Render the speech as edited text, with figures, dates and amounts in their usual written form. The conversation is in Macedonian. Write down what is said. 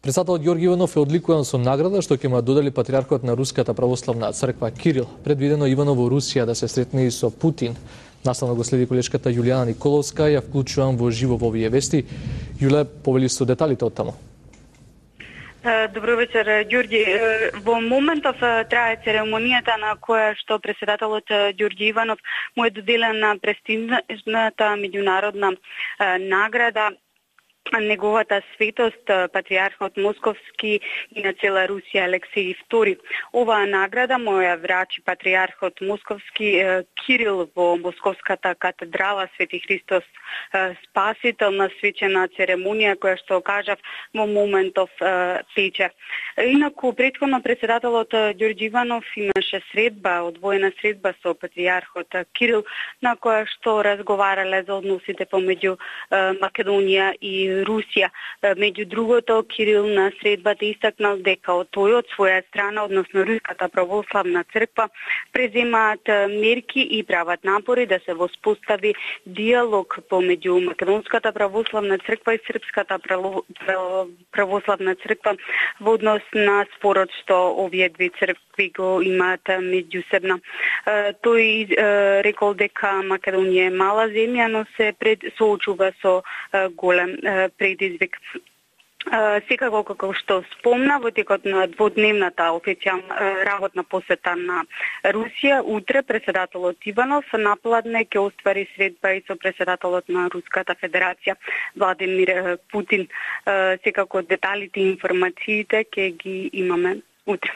Председателот Ѓорги Иванов е одликуван со награда што ќе му додели патриархот на Руската православна црква Кирил. Предвидено Иванов во Русија да се сретне и со Путин. Наставно го следи колешката Јулијана Николовска, ја вклучувам во живо во овие вести. Јуле, повели со деталите од таму. Добро вечер, Ѓорги. Во моментов трае церемонијата на која што председателот Ѓорги Иванов му е доделена престижната меѓународна награда неговата светост патриархот Московски и на цела Русија Алексеј II. Оваа награда му ја врачи патриархот Московски Кирил во Московската катедрала Свети Христос Спасител на свечена церемонија која што кажав во моментов тече. Инаку претходно председателот Ѓорги Иванов имаше средба, одвоена средба со патриархот Кирил на која што разговарале за односите помеѓу Македонија и Русија. Меѓу другото, Кирил на средбата истакнал дека тој од своја страна, односно Руската православна црква, преземаат мерки и прават напори да се воспостави диалог помеѓу Македонската православна црква и Српската православна црква во однос на спорот што овие две цркви го имаат меѓусебно. Тој рекол дека Македонија е мала земја, но се соочува со голем предизвик. Секако, како што спомна, во текот на дводневната официјална работна посета на Русија, утре председателот Иванов напладне ќе оствари средба и со председателот на Руската федерација Владимир Путин. Секако деталите и информациите ќе ги имаме утре.